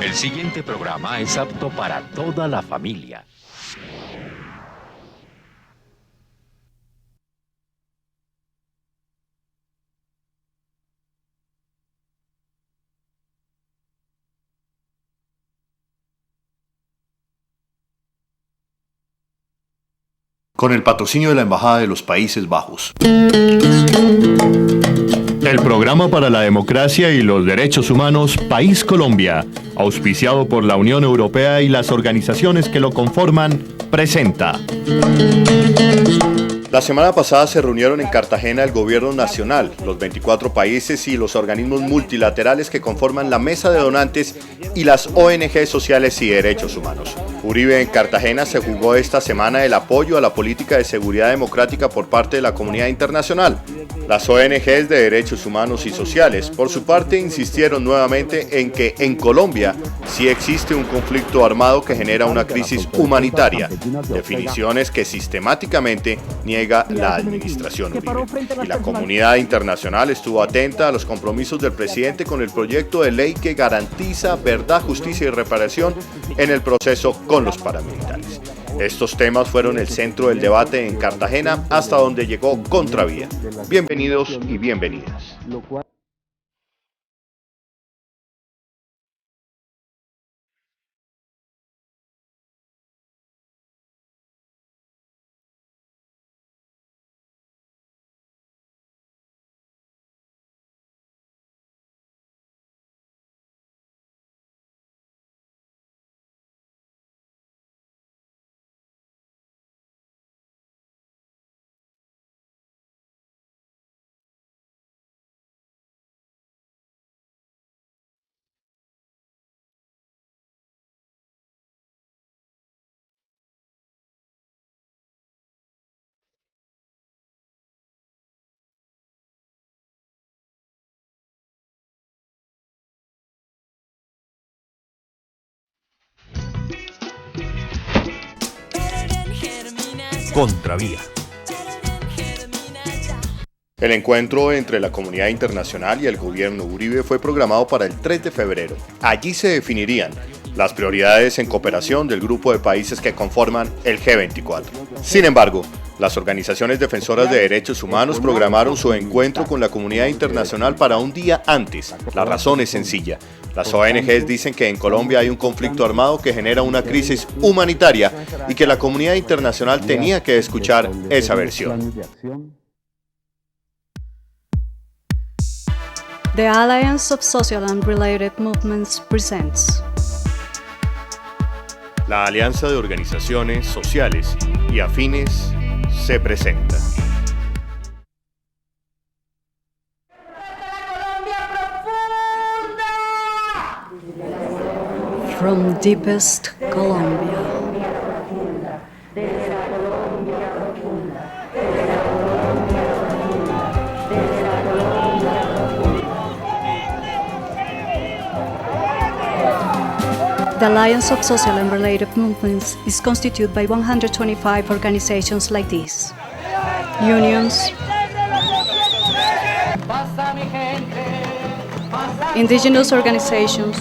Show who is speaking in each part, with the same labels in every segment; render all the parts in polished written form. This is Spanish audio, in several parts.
Speaker 1: El siguiente programa es apto para toda la familia.
Speaker 2: Con el patrocinio de la Embajada de los Países Bajos. El programa para la democracia y los derechos humanos País Colombia, auspiciado por la Unión Europea y las organizaciones que lo conforman, presenta. La semana pasada se reunieron en Cartagena el Gobierno Nacional, los 24 países y los organismos multilaterales que conforman la Mesa de Donantes y las ONG sociales y derechos humanos. Uribe en Cartagena se jugó esta semana el apoyo a la política de seguridad democrática por parte de la comunidad internacional. Las ONGs de derechos humanos y sociales, por su parte, insistieron nuevamente en que en Colombia sí existe un conflicto armado que genera una crisis humanitaria, definiciones que sistemáticamente niega la administración Uribe. Y la comunidad internacional estuvo atenta a los compromisos del presidente con el proyecto de ley que garantiza verdad, justicia y reparación en el proceso con los paramilitares. Estos temas fueron el centro del debate en Cartagena, hasta donde llegó Contravía. Bienvenidos y bienvenidas.
Speaker 1: Contravía.
Speaker 2: El encuentro entre la comunidad internacional y el gobierno Uribe fue programado para el 3 de febrero. Allí se definirían las prioridades en cooperación del grupo de países que conforman el G24. Sin embargo, las organizaciones defensoras de derechos humanos programaron su encuentro con la comunidad internacional para un día antes. La razón es sencilla. Las ONGs dicen que en Colombia hay un conflicto armado que genera una crisis humanitaria y que la comunidad internacional tenía que escuchar esa versión.
Speaker 3: The Alliance of Social and Related Movements presents.
Speaker 2: La Alianza de Organizaciones Sociales y Afines se presenta.
Speaker 3: From deepest Colombia. The Alliance of Social and Related Movements is constituted by 125 organizations like these: unions, indigenous organizations,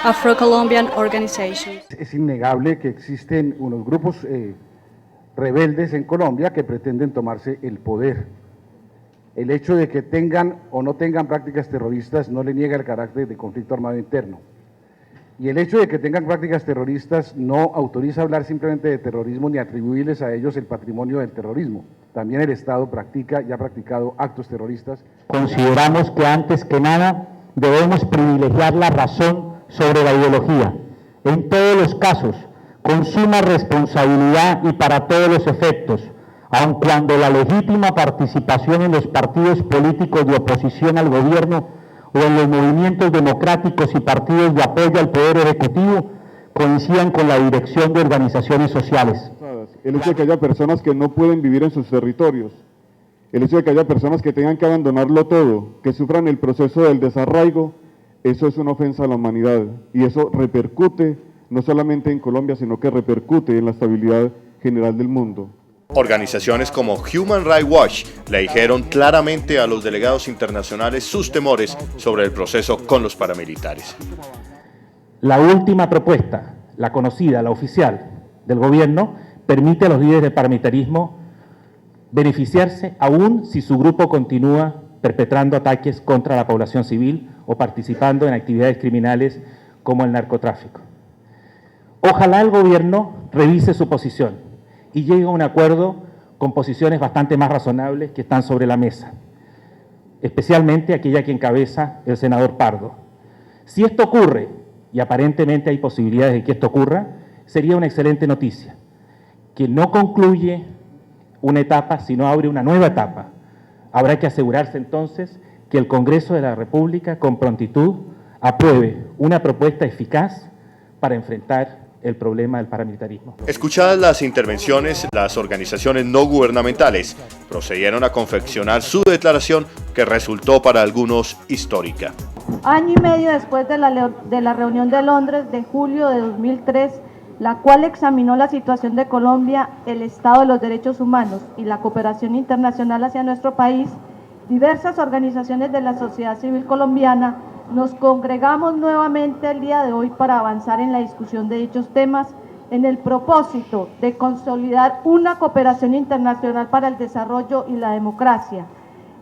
Speaker 3: Afro-Colombian organizations.
Speaker 4: Es innegable que existen unos grupos rebeldes en Colombia que pretenden tomarse el poder. El hecho de que tengan o no tengan prácticas terroristas no le niega el carácter de conflicto armado interno. Y el hecho de que tengan prácticas terroristas no autoriza hablar simplemente de terrorismo ni atribuirles a ellos el patrimonio del terrorismo. También el Estado practica y ha practicado actos terroristas.
Speaker 5: Consideramos que antes que nada debemos privilegiar la razón sobre la ideología. En todos los casos, con suma responsabilidad y para todos los efectos, aun cuando la legítima participación en los partidos políticos de oposición al gobierno o en los movimientos democráticos y partidos de apoyo al Poder Ejecutivo coincidan con la dirección de organizaciones sociales.
Speaker 6: El hecho de que haya personas que no pueden vivir en sus territorios, el hecho de que haya personas que tengan que abandonarlo todo, que sufran el proceso del desarraigo, eso es una ofensa a la humanidad y eso repercute no solamente en Colombia, sino que repercute en la estabilidad general del mundo.
Speaker 2: Organizaciones como Human Rights Watch le dijeron claramente a los delegados internacionales sus temores sobre el proceso con los paramilitares.
Speaker 5: La última propuesta, la conocida, la oficial del gobierno, permite a los líderes del paramilitarismo beneficiarse aún si su grupo continúa perpetrando ataques contra la población civil o participando en actividades criminales como el narcotráfico. Ojalá el gobierno revise su posición y llegue a un acuerdo con posiciones bastante más razonables que están sobre la mesa, especialmente aquella que encabeza el senador Pardo. Si esto ocurre, y aparentemente hay posibilidades de que esto ocurra, sería una excelente noticia, que no concluye una etapa, sino abre una nueva etapa. Habrá que asegurarse entonces que el Congreso de la República con prontitud apruebe una propuesta eficaz para enfrentar el problema del paramilitarismo.
Speaker 2: Escuchadas las intervenciones, las organizaciones no gubernamentales procedieron a confeccionar su declaración que resultó para algunos histórica.
Speaker 7: Año y medio después de la reunión de Londres de julio de 2003, la cual examinó la situación de Colombia, el estado de los derechos humanos y la cooperación internacional hacia nuestro país, diversas organizaciones de la sociedad civil colombiana nos congregamos nuevamente el día de hoy para avanzar en la discusión de dichos temas en el propósito de consolidar una cooperación internacional para el desarrollo y la democracia,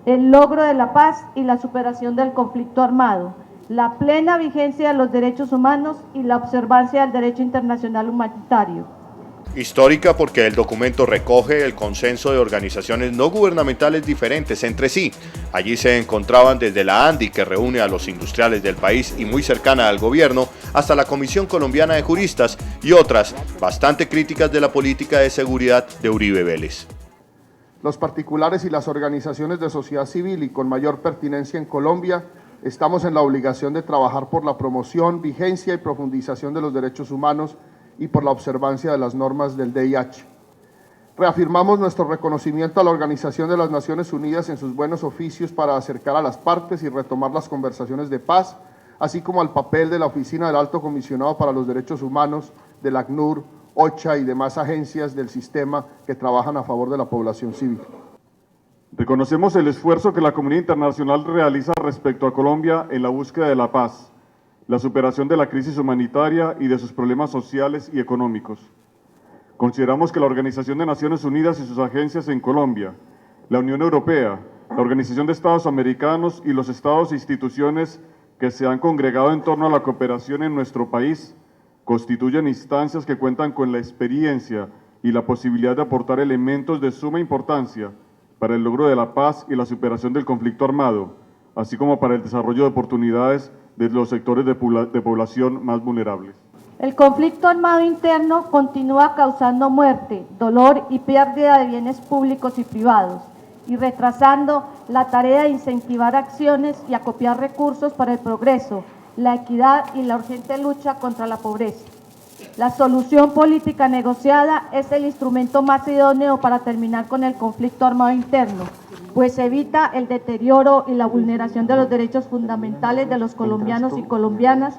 Speaker 7: el logro de la paz y la superación del conflicto armado, la plena vigencia de los derechos humanos y la observancia del derecho internacional humanitario.
Speaker 2: Histórica porque el documento recoge el consenso de organizaciones no gubernamentales diferentes entre sí. Allí se encontraban desde la ANDI, que reúne a los industriales del país y muy cercana al gobierno, hasta la Comisión Colombiana de Juristas y otras bastante críticas de la política de seguridad de Uribe Vélez.
Speaker 8: Los particulares y las organizaciones de sociedad civil y con mayor pertinencia en Colombia estamos en la obligación de trabajar por la promoción, vigencia y profundización de los derechos humanos y por la observancia de las normas del DIH. Reafirmamos nuestro reconocimiento a la Organización de las Naciones Unidas en sus buenos oficios para acercar a las partes y retomar las conversaciones de paz, así como al papel de la Oficina del Alto Comisionado para los Derechos Humanos, del ACNUR, OCHA y demás agencias del sistema que trabajan a favor de la población civil.
Speaker 6: Reconocemos el esfuerzo que la comunidad internacional realiza respecto a Colombia en la búsqueda de la paz, la superación de la crisis humanitaria y de sus problemas sociales y económicos. Consideramos que la Organización de Naciones Unidas y sus agencias en Colombia, la Unión Europea, la Organización de Estados Americanos y los estados e instituciones que se han congregado en torno a la cooperación en nuestro país, constituyen instancias que cuentan con la experiencia y la posibilidad de aportar elementos de suma importancia para el logro de la paz y la superación del conflicto armado, así como para el desarrollo de oportunidades de los sectores de población más vulnerables.
Speaker 7: El conflicto armado interno continúa causando muerte, dolor y pérdida de bienes públicos y privados, y retrasando la tarea de incentivar acciones y acopiar recursos para el progreso, la equidad y la urgente lucha contra la pobreza. La solución política negociada es el instrumento más idóneo para terminar con el conflicto armado interno, pues evita el deterioro y la vulneración de los derechos fundamentales de los colombianos y colombianas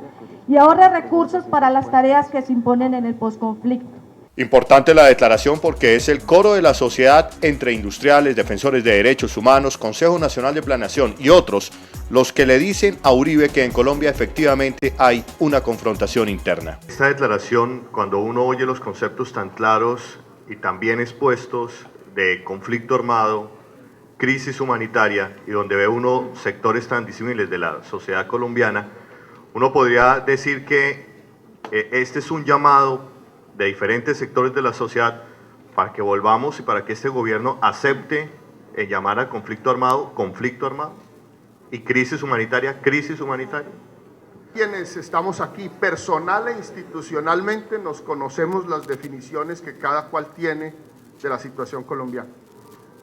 Speaker 7: y ahorra recursos para las tareas que se imponen en el posconflicto.
Speaker 2: Importante la declaración porque es el coro de la sociedad entre industriales, defensores de derechos humanos, Consejo Nacional de Planeación y otros los que le dicen a Uribe que en Colombia efectivamente hay una confrontación interna. Esta declaración, cuando uno oye los conceptos tan claros y tan bien expuestos de conflicto armado, crisis humanitaria y donde ve uno sectores tan disímiles de la sociedad colombiana, uno podría decir que este es un llamado de diferentes sectores de la sociedad para que volvamos y para que este gobierno acepte llamar al conflicto armado, y crisis humanitaria, crisis humanitaria.
Speaker 8: Quienes estamos aquí personal e institucionalmente nos conocemos las definiciones que cada cual tiene de la situación colombiana.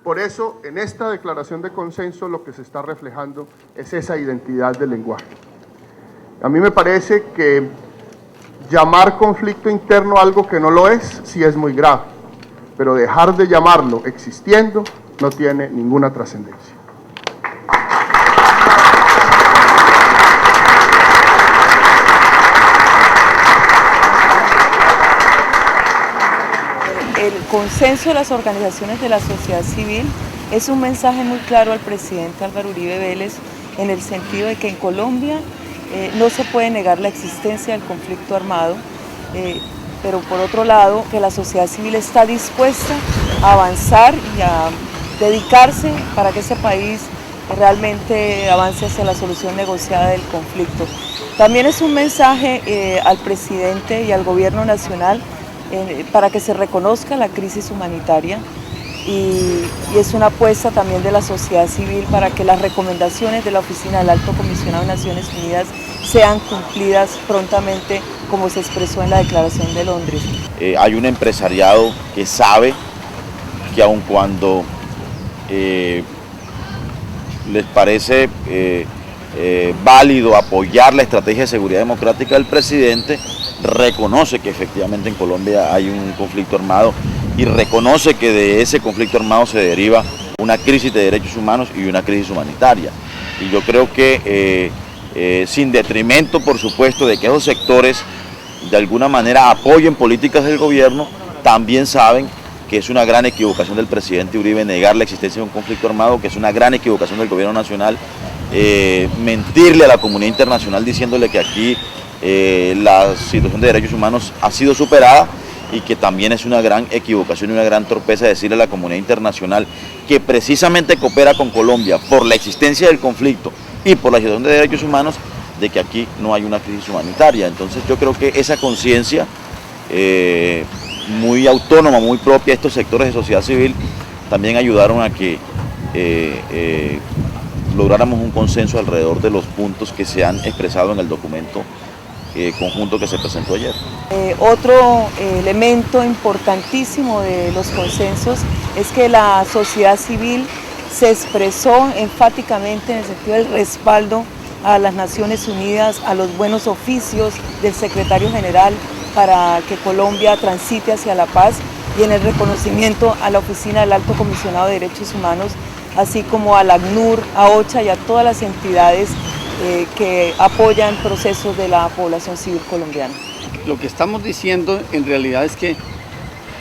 Speaker 8: Por eso, en esta declaración de consenso lo que se está reflejando es esa identidad del lenguaje. A mí me parece que llamar conflicto interno algo que no lo es, sí es muy grave, pero dejar de llamarlo existiendo no tiene ninguna trascendencia.
Speaker 9: consenso de las organizaciones de la sociedad civil es un mensaje muy claro al presidente Álvaro Uribe Vélez en el sentido de que en Colombia no se puede negar la existencia del conflicto armado, pero por otro lado que la sociedad civil está dispuesta a avanzar y a dedicarse para que ese país realmente avance hacia la solución negociada del conflicto. También es un mensaje al presidente y al gobierno nacional para que se reconozca la crisis humanitaria y es una apuesta también de la sociedad civil para que las recomendaciones de la Oficina del Alto Comisionado de Naciones Unidas sean cumplidas prontamente como se expresó en la Declaración de Londres.
Speaker 10: Hay un empresariado que sabe que aun cuando les parece válido apoyar la estrategia de seguridad democrática del presidente, reconoce que efectivamente en Colombia hay un conflicto armado y reconoce que de ese conflicto armado se deriva una crisis de derechos humanos y una crisis humanitaria. Y yo creo que sin detrimento, por supuesto, de que esos sectores de alguna manera apoyen políticas del gobierno, también saben que es una gran equivocación del presidente Uribe negar la existencia de un conflicto armado, que es una gran equivocación del gobierno nacional mentirle a la comunidad internacional diciéndole que aquí la situación de derechos humanos ha sido superada, y que también es una gran equivocación y una gran torpeza decirle a la comunidad internacional que precisamente coopera con Colombia por la existencia del conflicto y por la situación de derechos humanos, de que aquí no hay una crisis humanitaria. Entonces yo creo que esa conciencia muy autónoma, muy propia de estos sectores de sociedad civil, también ayudaron a que lográramos un consenso alrededor de los puntos que se han expresado en el documento conjunto que se presentó ayer.
Speaker 9: Otro elemento importantísimo de los consensos es que la sociedad civil se expresó enfáticamente en el sentido del respaldo a las Naciones Unidas, a los buenos oficios del secretario general para que Colombia transite hacia la paz, y en el reconocimiento a la Oficina del Alto Comisionado de Derechos Humanos, así como a la ACNUR, a OCHA y a todas las entidades que apoyan procesos de la población civil colombiana.
Speaker 11: Lo que estamos diciendo en realidad es que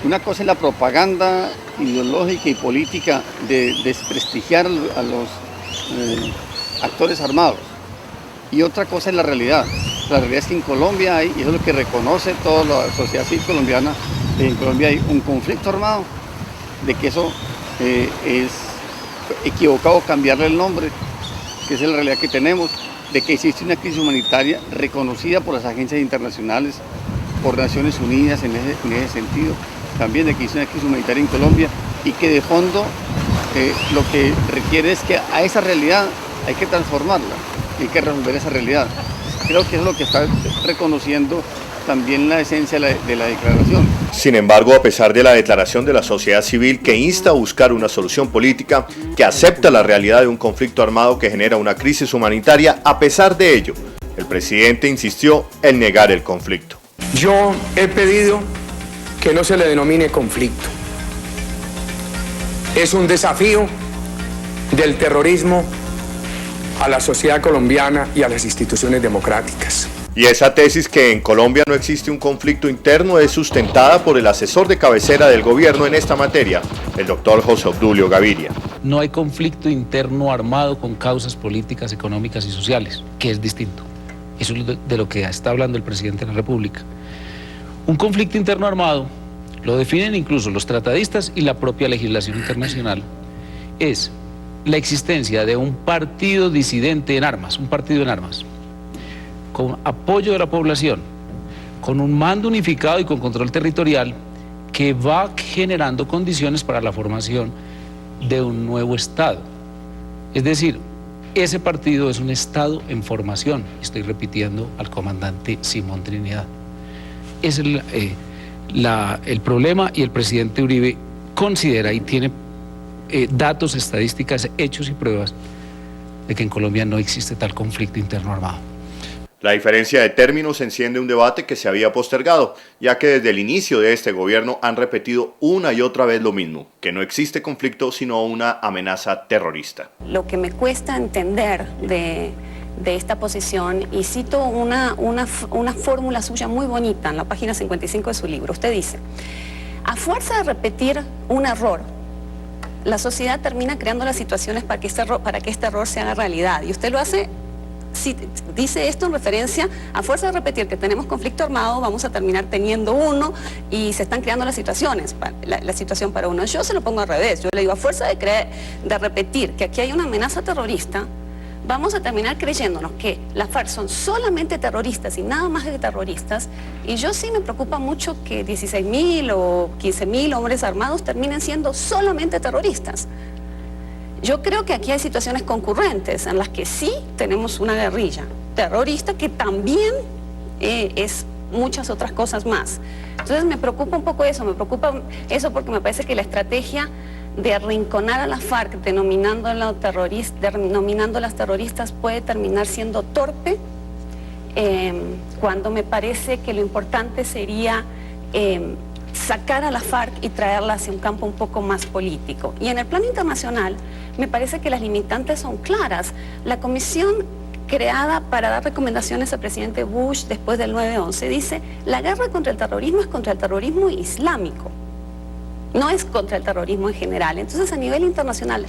Speaker 11: una cosa es la propaganda ideológica y política de desprestigiar a los actores armados, y otra cosa es la realidad. La realidad es que en Colombia hay, y eso es lo que reconoce toda la sociedad civil colombiana, en Colombia hay un conflicto armado, de que eso es equivocado cambiarle el nombre, que esa es la realidad que tenemos, de que existe una crisis humanitaria reconocida por las agencias internacionales, por Naciones Unidas en ese sentido, también de que existe una crisis humanitaria en Colombia, y que de fondo lo que requiere es que a esa realidad hay que transformarla, hay que resolver esa realidad. Creo que es lo que está reconociendo también la esencia de la declaración.
Speaker 2: Sin embargo, a pesar de la declaración de la sociedad civil que insta a buscar una solución política, que acepta la realidad de un conflicto armado que genera una crisis humanitaria, a pesar de ello, el presidente insistió en negar el conflicto.
Speaker 12: Yo he pedido que no se le denomine conflicto. Es un desafío del terrorismo a la sociedad colombiana y a las instituciones democráticas.
Speaker 2: Y esa tesis que en Colombia no existe un conflicto interno es sustentada por el asesor de cabecera del gobierno en esta materia, el doctor José Obdulio Gaviria.
Speaker 13: No hay conflicto interno armado con causas políticas, económicas y sociales, que es distinto. Eso es de lo que está hablando el presidente de la República. Un conflicto interno armado, lo definen incluso los tratadistas y la propia legislación internacional, es la existencia de un partido disidente en armas, con apoyo de la población, con un mando unificado y con control territorial, que va generando condiciones para la formación de un nuevo Estado. Es decir, ese partido es un Estado en formación. Estoy repitiendo al comandante Simón Trinidad. Es el problema, y el presidente Uribe considera y tiene datos, estadísticas, hechos y pruebas de que en Colombia no existe tal conflicto interno armado.
Speaker 2: La diferencia de términos enciende un debate que se había postergado, ya que desde el inicio de este gobierno han repetido una y otra vez lo mismo, que no existe conflicto sino una amenaza terrorista.
Speaker 14: Lo que me cuesta entender de esta posición, y cito una fórmula suya muy bonita en la página 55 de su libro, usted dice: A fuerza de repetir un error, la sociedad termina creando las situaciones para que este error se haga realidad. Y usted lo hace, si dice esto en referencia, a fuerza de repetir que tenemos conflicto armado, vamos a terminar teniendo uno y se están creando las situaciones, la situación para uno. Yo se lo pongo al revés, yo le digo, a fuerza de repetir que aquí hay una amenaza terrorista, vamos a terminar creyéndonos que las FARC son solamente terroristas y nada más que terroristas, y yo sí me preocupa mucho que 16.000 o 15.000 hombres armados terminen siendo solamente terroristas. Yo creo que aquí hay situaciones concurrentes en las que sí tenemos una guerrilla terrorista que también es muchas otras cosas más. Entonces me preocupa un poco eso, porque me parece que la estrategia de arrinconar a las FARC denominándolas terroristas puede terminar siendo torpe, cuando me parece que lo importante sería sacar a las FARC y traerla hacia un campo un poco más político. Y en el plano internacional me parece que las limitantes son claras. La comisión creada para dar recomendaciones al presidente Bush después del 9/11 dice: la guerra contra el terrorismo es contra el terrorismo islámico, no es contra el terrorismo en general. Entonces, a nivel internacional,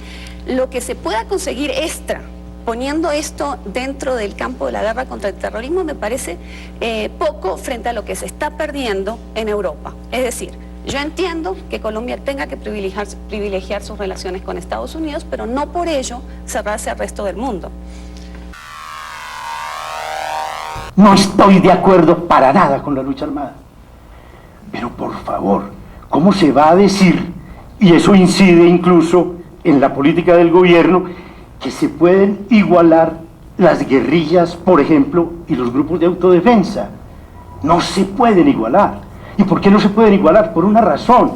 Speaker 14: lo que se pueda conseguir extra poniendo esto dentro del campo de la guerra contra el terrorismo me parece poco frente a lo que se está perdiendo en Europa. Es decir, yo entiendo que Colombia tenga que privilegiar sus relaciones con Estados Unidos, pero no por ello cerrarse al resto del mundo.
Speaker 15: No estoy de acuerdo para nada con la lucha armada. Pero por favor, ¿cómo se va a decir, y eso incide incluso en la política del gobierno, que se pueden igualar las guerrillas, por ejemplo, y los grupos de autodefensa? No se pueden igualar. ¿Y por qué no se pueden igualar? Por una razón.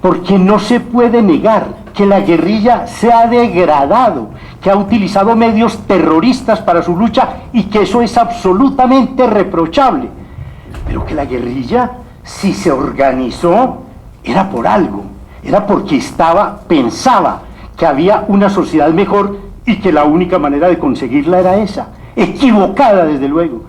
Speaker 15: Porque no se puede negar que la guerrilla se ha degradado, que ha utilizado medios terroristas para su lucha y que eso es absolutamente reprochable. Pero que la guerrilla, si se organizó, era por algo, era porque pensaba que había una sociedad mejor y que la única manera de conseguirla era esa, equivocada desde luego.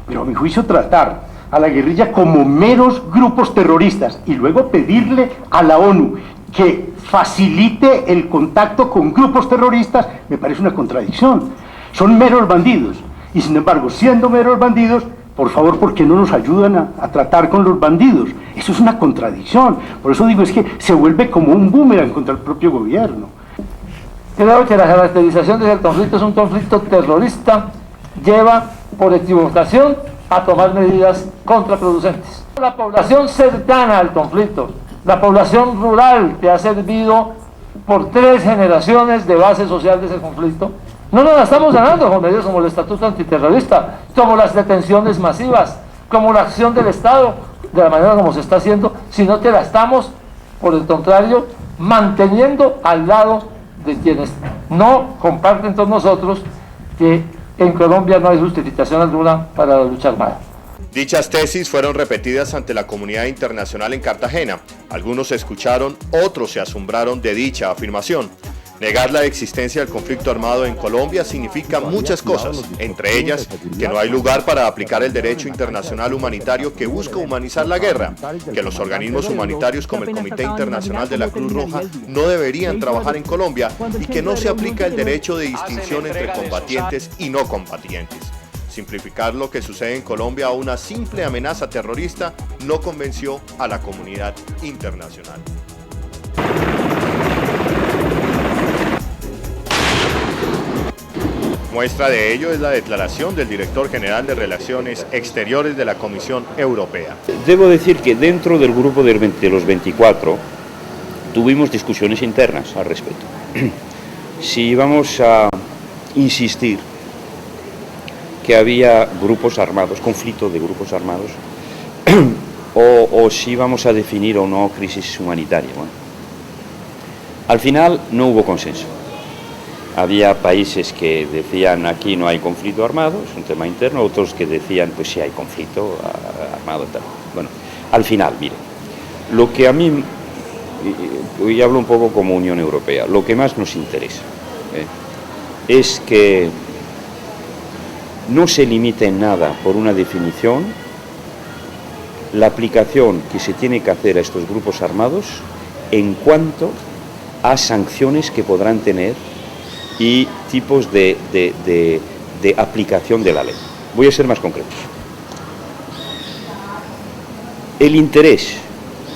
Speaker 15: Pero a mi juicio tratar a la guerrilla como meros grupos terroristas y luego pedirle a la ONU que facilite el contacto con grupos terroristas me parece una contradicción. Son meros bandidos y sin embargo, siendo meros bandidos, por favor, ¿por qué no nos ayudan a tratar con los bandidos? Eso es una contradicción. Por eso digo, es que se vuelve como un boomerang contra el propio gobierno.
Speaker 16: Creo que la caracterización de ese conflicto es un conflicto terrorista, lleva por equivocación a tomar medidas contraproducentes. La población cercana al conflicto, la población rural que ha servido por 3 generaciones de base social de ese conflicto, no nos la estamos ganando con medidas como el Estatuto Antiterrorista, como las detenciones masivas, como la acción del Estado, de la manera como se está haciendo, sino que la estamos, por el contrario, manteniendo al lado de quienes no comparten con nosotros que en Colombia no hay justificación alguna para la lucha armada.
Speaker 2: Dichas tesis fueron repetidas ante la comunidad internacional en Cartagena. Algunos se escucharon, otros se asombraron de dicha afirmación. Negar la existencia del conflicto armado en Colombia significa muchas cosas, entre ellas que no hay lugar para aplicar el derecho internacional humanitario que busca humanizar la guerra, que los organismos humanitarios como el Comité Internacional de la Cruz Roja no deberían trabajar en Colombia y que no se aplica el derecho de distinción entre combatientes y no combatientes. Simplificar lo que sucede en Colombia a una simple amenaza terrorista no convenció a la comunidad internacional. Muestra de ello es la declaración del director general de Relaciones Exteriores de la Comisión Europea.
Speaker 17: Debo decir que dentro del grupo de los 24 tuvimos discusiones internas al respecto. Si íbamos a insistir que había grupos armados, conflicto de grupos armados, o si íbamos a definir o no crisis humanitaria. Bueno, al final no hubo consenso. Había países que decían aquí no hay conflicto armado, es un tema interno, otros que decían pues sí hay conflicto armado. Tal. Bueno, al final, mire, lo que a mí, hoy hablo un poco como Unión Europea, lo que más nos interesa es que no se limite en nada por una definición la aplicación que se tiene que hacer a estos grupos armados en cuanto a sanciones que podrán tener y tipos de aplicación de la ley. Voy a ser más concreto. El interés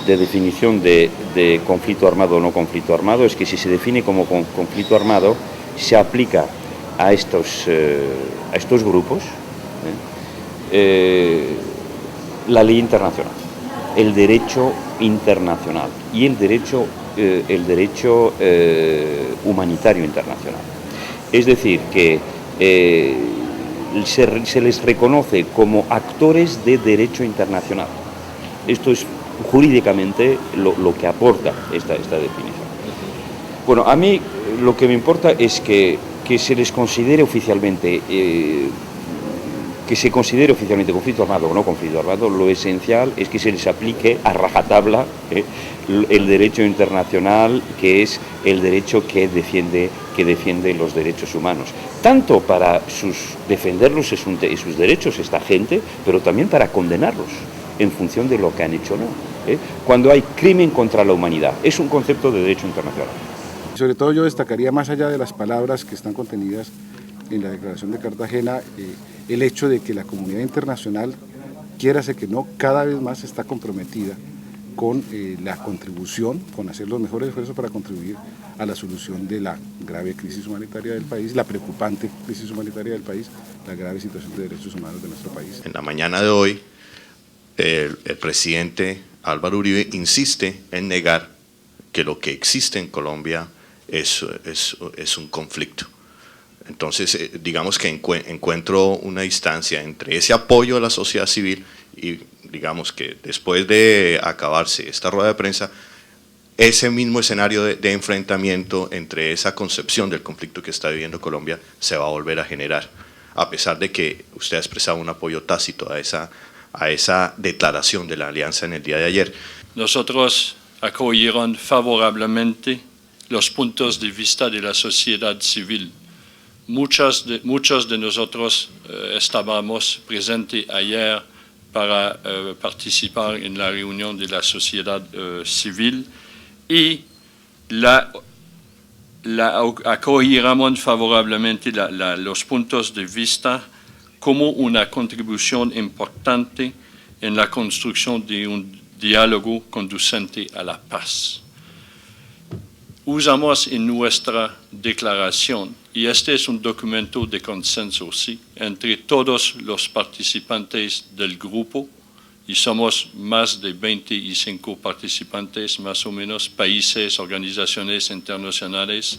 Speaker 17: de definición de conflicto armado o no conflicto armado es que si se define como conflicto armado, se aplica a estos grupos la ley internacional, el derecho internacional y el derecho humanitario internacional. Es decir, que se les reconoce como actores de derecho internacional. Esto es jurídicamente lo que aporta esta definición. Bueno, a mí lo que me importa es que se les considere oficialmente, conflicto armado o no conflicto armado. Lo esencial es que se les aplique a rajatabla el derecho internacional, que es el derecho que defiende los derechos humanos, tanto para defenderlos sus derechos esta gente, pero también para condenarlos en función de lo que han hecho o no. Cuando hay crimen contra la humanidad, es un concepto de derecho internacional.
Speaker 4: Sobre todo yo destacaría, más allá de las palabras que están contenidas en la Declaración de Cartagena, el hecho de que la comunidad internacional, quiérase que no, cada vez más está comprometida con la contribución, con hacer los mejores esfuerzos para contribuir a la solución de la grave crisis humanitaria del país, la preocupante crisis humanitaria del país, la grave situación de derechos humanos de nuestro país.
Speaker 2: En la mañana de hoy, el presidente Álvaro Uribe insiste en negar que lo que existe en Colombia es un conflicto. Entonces, digamos que encuentro una distancia entre ese apoyo a la sociedad civil y, digamos que después de acabarse esta rueda de prensa, ese mismo escenario de enfrentamiento entre esa concepción del conflicto que está viviendo Colombia se va a volver a generar, a pesar de que usted ha expresado un apoyo tácito a esa declaración de la alianza en el día de ayer.
Speaker 18: Nosotros acogieron favorablemente los puntos de vista de la sociedad civil. Muchos de nosotros estábamos presentes ayer para participar en la reunión de la sociedad civil y acogieron favorablemente los puntos de vista como una contribución importante en la construcción de un diálogo conducente a la paz. Usamos en nuestra declaración, y este es un documento de consenso, ¿sí?, entre todos los participantes del grupo, y somos más de 25 participantes, más o menos, países, organizaciones internacionales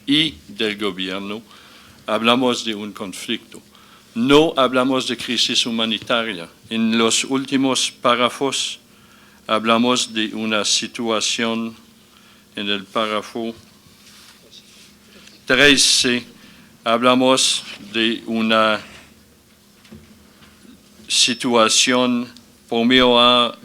Speaker 18: y del gobierno, hablamos de un conflicto. No hablamos de crisis humanitaria. En los últimos párrafos hablamos de una situación, en el párrafo 13 hablamos de una situación por mejorar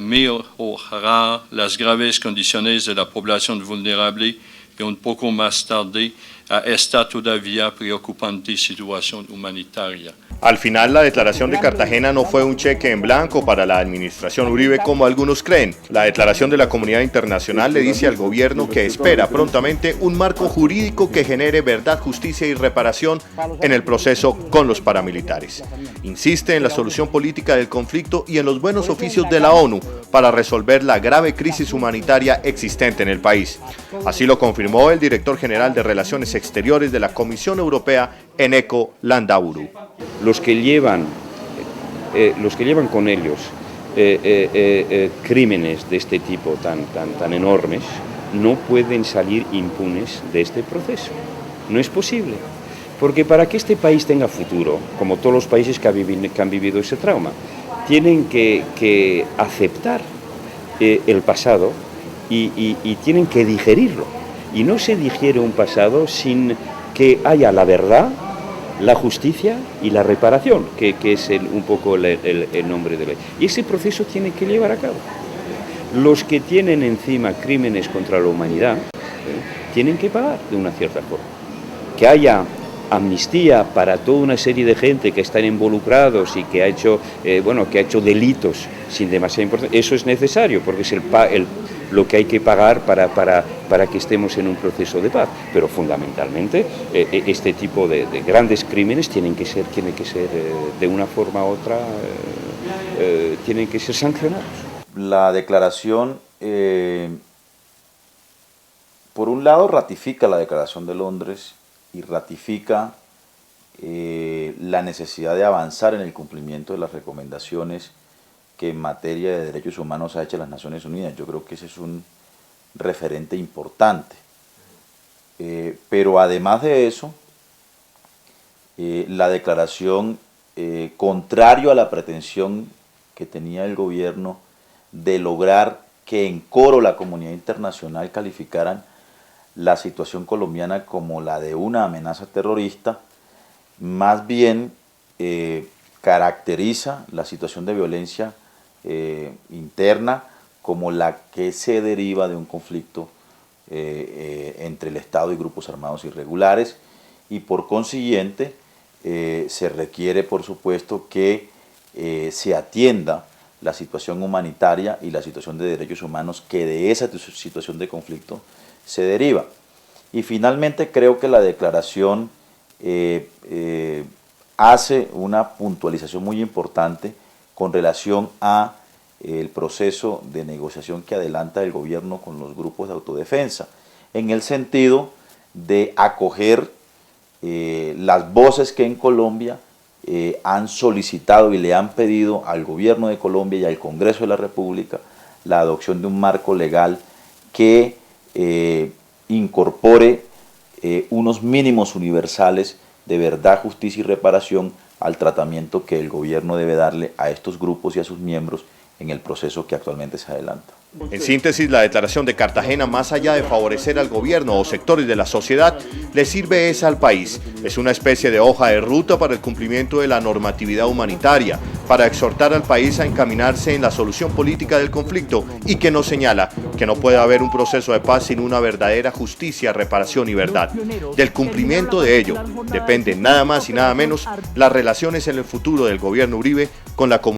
Speaker 18: las graves condiciones de la población vulnerable y un poco más tarde a esta todavía preocupante situación humanitaria.
Speaker 2: Al final, la declaración de Cartagena no fue un cheque en blanco para la administración Uribe, como algunos creen. La declaración de la comunidad internacional le dice al gobierno que espera prontamente un marco jurídico que genere verdad, justicia y reparación en el proceso con los paramilitares. Insiste en la solución política del conflicto y en los buenos oficios de la ONU para resolver la grave crisis humanitaria existente en el país. Así lo confirmó el director general de Relaciones Exteriores de la Comisión Europea, Eneko Landaburu.
Speaker 17: Los que llevan con ellos crímenes de este tipo tan enormes no pueden salir impunes de este proceso. No es posible, porque para que este país tenga futuro, como todos los países que han vivido ese trauma, tienen que aceptar el pasado y tienen que digerirlo. Y no se digiere un pasado sin que haya la verdad, la justicia y la reparación, que es un poco el nombre de ley. Y ese proceso tiene que llevar a cabo. Los que tienen encima crímenes contra la humanidad tienen que pagar de una cierta forma. Que haya amnistía para toda una serie de gente que están involucrados y que ha hecho delitos sin demasiada importancia. Eso es necesario porque es lo que hay que pagar para que estemos en un proceso de paz, pero fundamentalmente este tipo de grandes crímenes tienen que ser de una forma u otra, tienen que ser sancionados.
Speaker 10: La declaración, por un lado, ratifica la Declaración de Londres y ratifica la necesidad de avanzar en el cumplimiento de las recomendaciones que en materia de derechos humanos ha hecho las Naciones Unidas. Yo creo que ese es un referente importante. Pero además de eso, la declaración, contrario a la pretensión que tenía el gobierno de lograr que en coro la comunidad internacional calificaran la situación colombiana como la de una amenaza terrorista, más bien caracteriza la situación de violencia interna como la que se deriva de un conflicto entre el Estado y grupos armados irregulares, y por consiguiente se requiere, por supuesto, que se atienda la situación humanitaria y la situación de derechos humanos que de esa situación de conflicto se deriva. Y finalmente creo que la declaración hace una puntualización muy importante con relación a el proceso de negociación que adelanta el gobierno con los grupos de autodefensa, en el sentido de acoger las voces que en Colombia han solicitado y le han pedido al gobierno de Colombia y al Congreso de la República la adopción de un marco legal que incorpore unos mínimos universales de verdad, justicia y reparación al tratamiento que el gobierno debe darle a estos grupos y a sus miembros en el proceso que actualmente se adelanta.
Speaker 2: En síntesis, la declaración de Cartagena, más allá de favorecer al gobierno o sectores de la sociedad, le sirve al país. Es una especie de hoja de ruta para el cumplimiento de la normatividad humanitaria, para exhortar al país a encaminarse en la solución política del conflicto, y que nos señala que no puede haber un proceso de paz sin una verdadera justicia, reparación y verdad. Del cumplimiento de ello dependen nada más y nada menos las relaciones en el futuro del gobierno Uribe con la comunidad.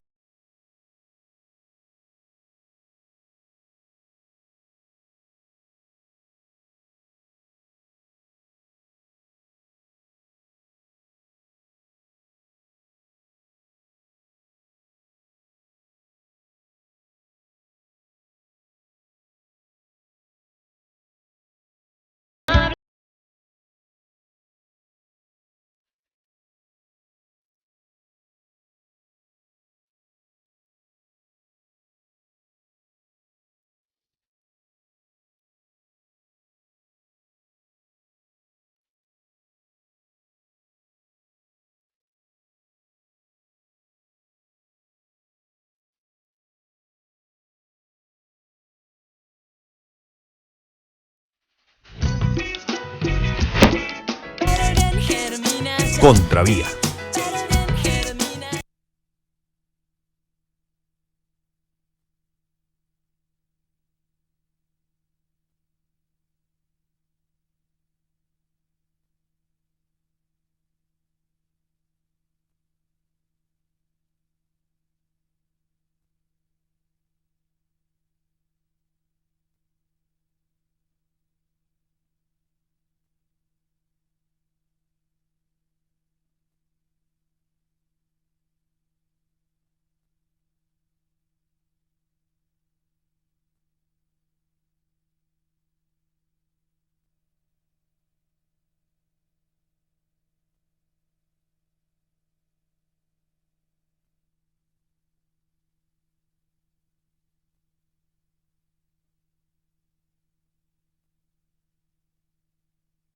Speaker 1: Contravía.